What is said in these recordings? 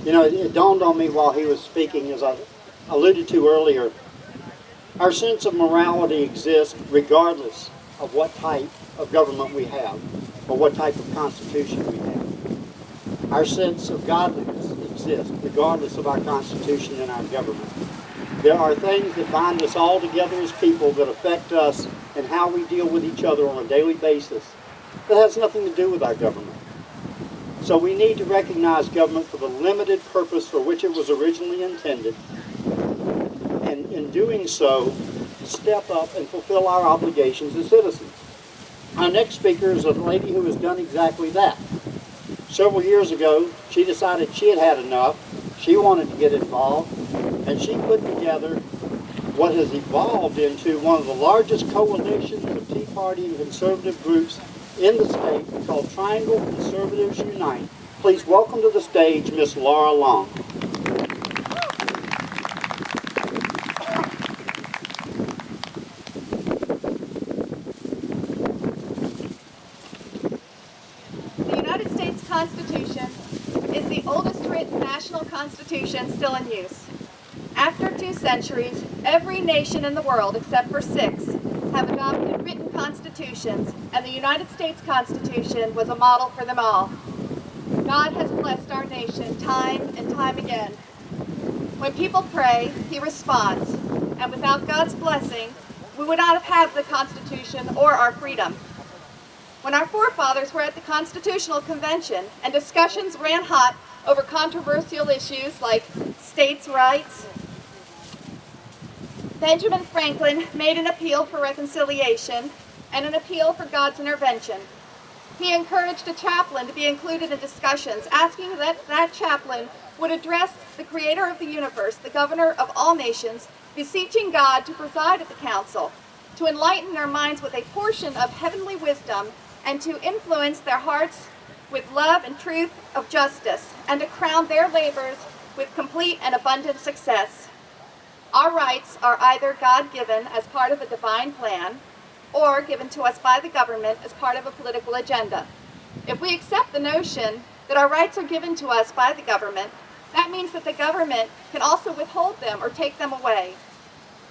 You know, it dawned on me while he was speaking, as I alluded to earlier, our sense of morality exists regardless of what type of government we have or what type of constitution we have. Our sense of godliness exists regardless of our constitution and our government. There are things that bind us all together as people that affect us and how we deal with each other on a daily basis that has nothing to do with our government. So we need to recognize government for the limited purpose for which it was originally intended, and in doing so, step up and fulfill our obligations as citizens. Our next speaker is a lady who has done exactly that. Several years ago, she decided she had had enough. She wanted to get involved, and she put together what has evolved into one of the largest coalitions of Tea Party and conservative groups in the state, called Triangle Conservatives Unite. Please welcome to the stage Miss Laura Long. The United States Constitution is the oldest written national constitution still in use. After 2 centuries, every nation in the world, except for 6, have adopted written constitutions, and the United States Constitution was a model for them all. God has blessed our nation time and time again. When people pray, He responds, and without God's blessing, we would not have had the Constitution or our freedom. When our forefathers were at the Constitutional Convention and discussions ran hot over controversial issues like states' rights, Benjamin Franklin made an appeal for reconciliation and an appeal for God's intervention. He encouraged a chaplain to be included in discussions, asking that that chaplain would address the creator of the universe, the governor of all nations, beseeching God to preside at the council, to enlighten their minds with a portion of heavenly wisdom, and to influence their hearts with love and truth of justice, and to crown their labors with complete and abundant success. Our rights are either God-given as part of a divine plan, or given to us by the government as part of a political agenda. If we accept the notion that our rights are given to us by the government, that means that the government can also withhold them or take them away.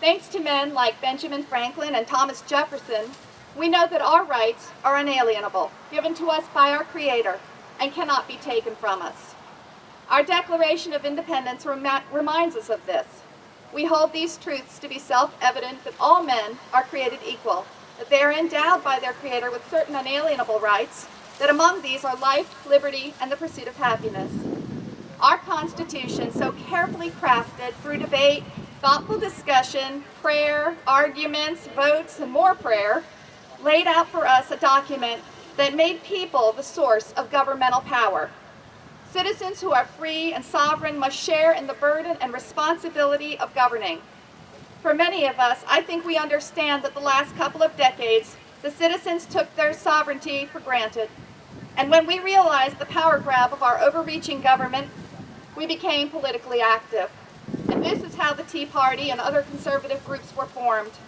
Thanks to men like Benjamin Franklin and Thomas Jefferson, we know that our rights are unalienable, given to us by our Creator, and cannot be taken from us. Our Declaration of Independence reminds us of this. We hold these truths to be self-evident that all men are created equal, that they are endowed by their Creator with certain unalienable rights, that among these are life, liberty, and the pursuit of happiness. Our Constitution, so carefully crafted through debate, thoughtful discussion, prayer, arguments, votes, and more prayer, laid out for us a document that made people the source of governmental power. Citizens who are free and sovereign must share in the burden and responsibility of governing. For many of us, I think we understand that the last couple of decades, the citizens took their sovereignty for granted. And when we realized the power grab of our overreaching government, we became politically active. And this is how the Tea Party and other conservative groups were formed.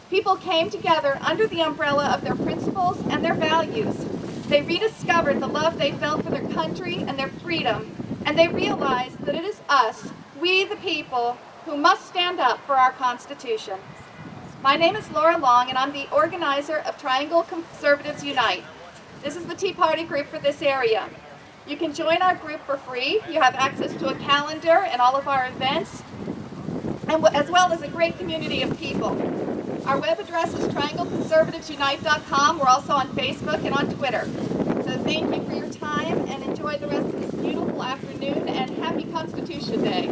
People came together under the umbrella of their principles and their values. They rediscovered the love they felt for their country and their freedom, and they realized that it is us, we the people, who must stand up for our Constitution. My name is Laura Long, and I'm the organizer of Triangle Conservatives Unite. This is the Tea Party group for this area. You can join our group for free. You have access to a calendar and all of our events, and as well as a great community of people. Our web address is triangleconservativesunite.com. We're also on Facebook and on Twitter. So thank you for your time, and enjoy the rest of this beautiful afternoon, and happy Constitution Day.